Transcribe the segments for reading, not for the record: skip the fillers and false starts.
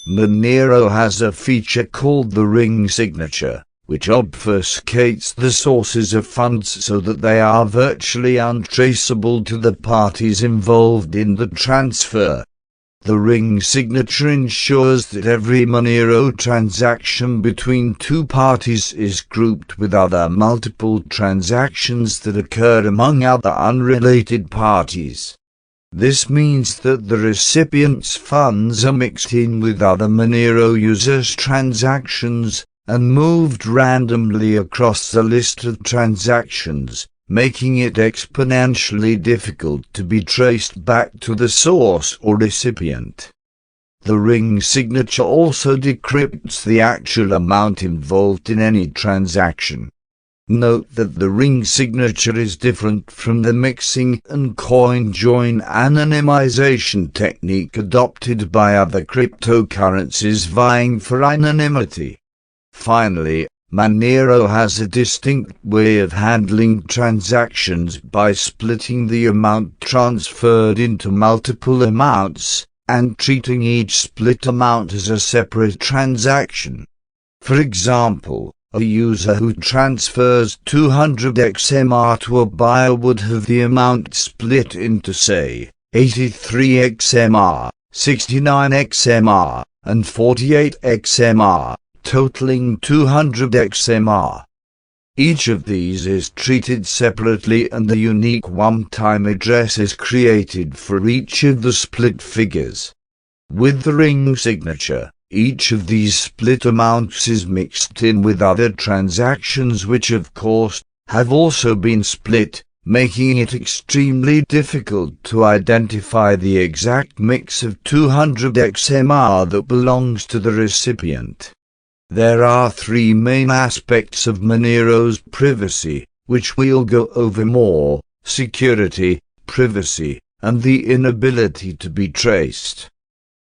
Monero has a feature called the ring signature, which obfuscates the sources of funds so that they are virtually untraceable to the parties involved in the transfer. The ring signature ensures that every Monero transaction between two parties is grouped with other multiple transactions that occurred among other unrelated parties. This means that the recipient's funds are mixed in with other Monero users' transactions and moved randomly across the list of transactions, making it exponentially difficult to be traced back to the source or recipient. The ring signature also decrypts the actual amount involved in any transaction. Note that the ring signature is different from the mixing and coin-join anonymization technique adopted by other cryptocurrencies vying for anonymity. Finally, Monero has a distinct way of handling transactions by splitting the amount transferred into multiple amounts, and treating each split amount as a separate transaction. For example, a user who transfers 200 XMR to a buyer would have the amount split into, say, 83 XMR, 69 XMR, and 48 XMR. Totaling 200 XMR. Each of these is treated separately and the unique one-time address is created for each of the split figures. With the ring signature, each of these split amounts is mixed in with other transactions which of course have also been split, making it extremely difficult to identify the exact mix of 200 XMR that belongs to the recipient. There are three main aspects of Monero's privacy, which we'll go over more: security, privacy, and the inability to be traced.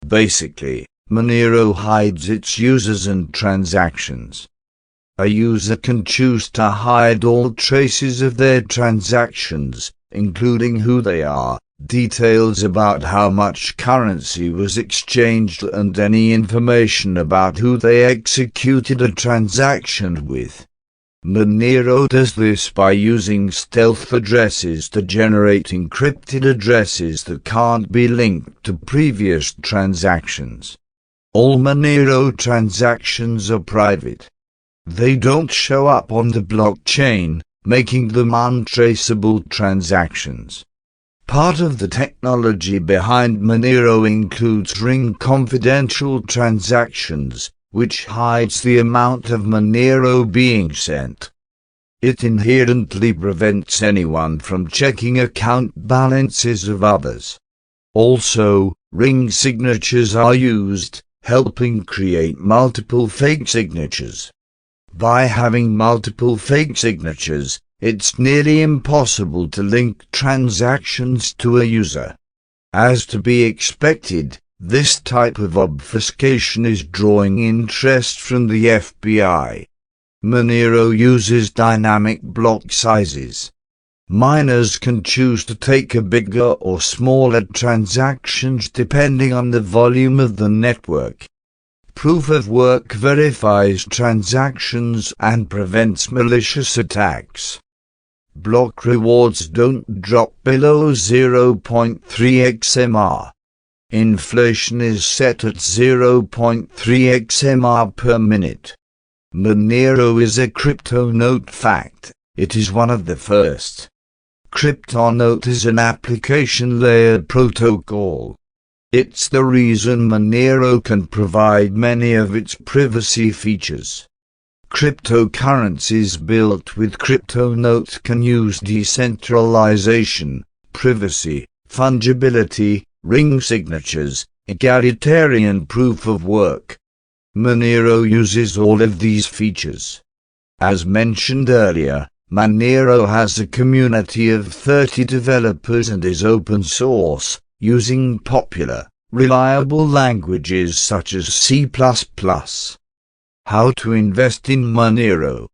Basically, Monero hides its users and transactions. A user can choose to hide all traces of their transactions, including who they are, details about how much currency was exchanged, and any information about who they executed a transaction with. Monero does this by using stealth addresses to generate encrypted addresses that can't be linked to previous transactions. All Monero transactions are private. They don't show up on the blockchain, making them untraceable transactions. Part of the technology behind Monero includes ring confidential transactions, which hides the amount of Monero being sent. It inherently prevents anyone from checking account balances of others. Also, ring signatures are used, helping create multiple fake signatures. By having multiple fake signatures, it's nearly impossible to link transactions to a user. As to be expected, this type of obfuscation is drawing interest from the FBI. Monero uses dynamic block sizes. Miners can choose to take a bigger or smaller transactions depending on the volume of the network. Proof of work verifies transactions and prevents malicious attacks. Block rewards don't drop below 0.3 XMR. Inflation is set at 0.3 XMR per minute. Monero is a crypto-note fact. It is one of the first. Cryptonote is an application layer protocol. It's the reason Monero can provide many of its privacy features. Cryptocurrencies built with Cryptonote can use decentralization, privacy, fungibility, ring signatures, egalitarian proof of work. Monero uses all of these features. As mentioned earlier, Monero has a community of 30 developers and is open source, using popular, reliable languages such as C++. How to invest in Monero.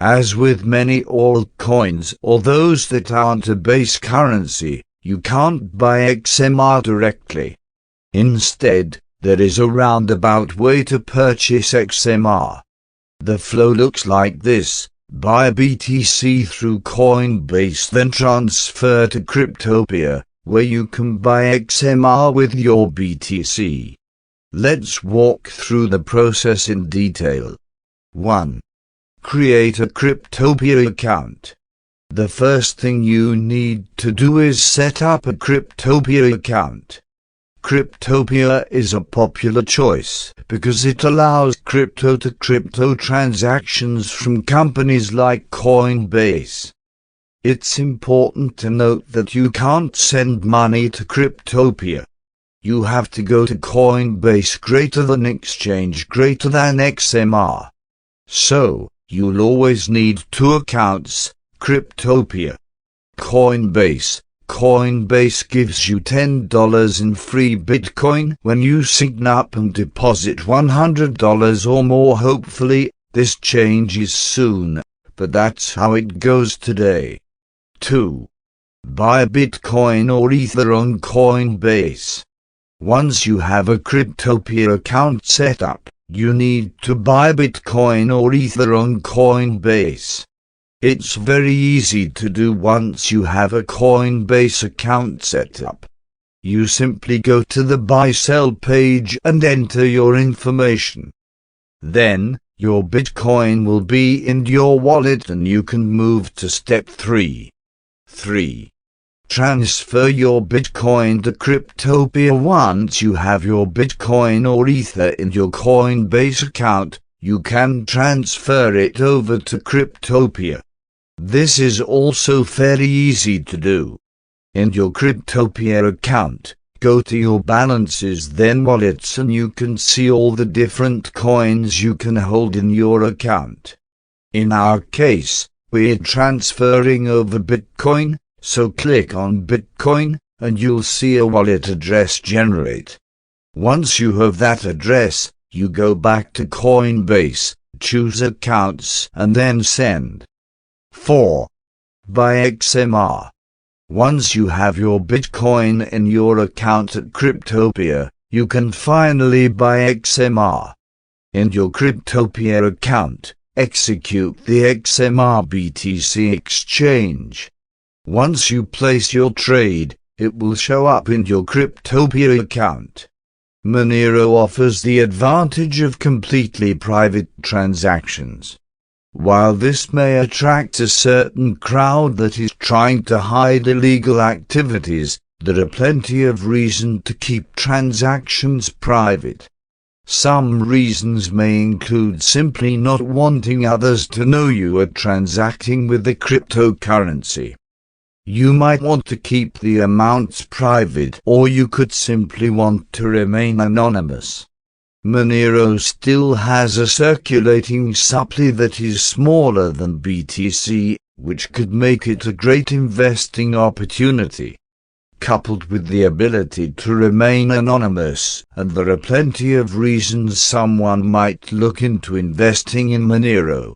As with many altcoins or those that aren't a base currency, you can't buy XMR directly. Instead, there is a roundabout way to purchase XMR. The flow looks like this: buy BTC through Coinbase, then transfer to Cryptopia, where you can buy XMR with your BTC. Let's walk through the process in detail. 1. Create a Cryptopia account. The first thing you need to do is set up a Cryptopia account. Cryptopia is a popular choice because it allows crypto-to-crypto transactions from companies like Coinbase. It's important to note that you can't send money to Cryptopia. You have to go to Coinbase exchange XMR. So, you'll always need two accounts: Cryptopia, Coinbase. Coinbase gives you $10 in free Bitcoin when you sign up and deposit $100 or more. Hopefully, this changes soon, but that's how it goes today. 2. Buy Bitcoin or Ether on Coinbase. Once you have a Cryptopia account set up, you need to buy Bitcoin or Ether on Coinbase. It's very easy to do once you have a Coinbase account set up. You simply go to the buy-sell page and enter your information. Then, your Bitcoin will be in your wallet and you can move to step 3. 3. Transfer your Bitcoin to Cryptopia. Once you have your Bitcoin or Ether in your Coinbase account, you can transfer it over to Cryptopia. This is also fairly easy to do. In your Cryptopia account, go to your balances, then wallets, and you can see all the different coins you can hold in your account. In our case, we're transferring over Bitcoin, so click on Bitcoin, and you'll see a wallet address generate. Once you have that address, you go back to Coinbase, choose accounts, and then send. 4. Buy XMR. Once you have your Bitcoin in your account at Cryptopia, you can finally buy XMR. In your Cryptopia account, execute the XMR BTC exchange. Once you place your trade, it will show up in your Cryptopia account. Monero offers the advantage of completely private transactions. While this may attract a certain crowd that is trying to hide illegal activities, there are plenty of reasons to keep transactions private. Some reasons may include simply not wanting others to know you are transacting with the cryptocurrency. You might want to keep the amounts private, or you could simply want to remain anonymous. Monero still has a circulating supply that is smaller than BTC, which could make it a great investing opportunity. Coupled with the ability to remain anonymous, and there are plenty of reasons someone might look into investing in Monero.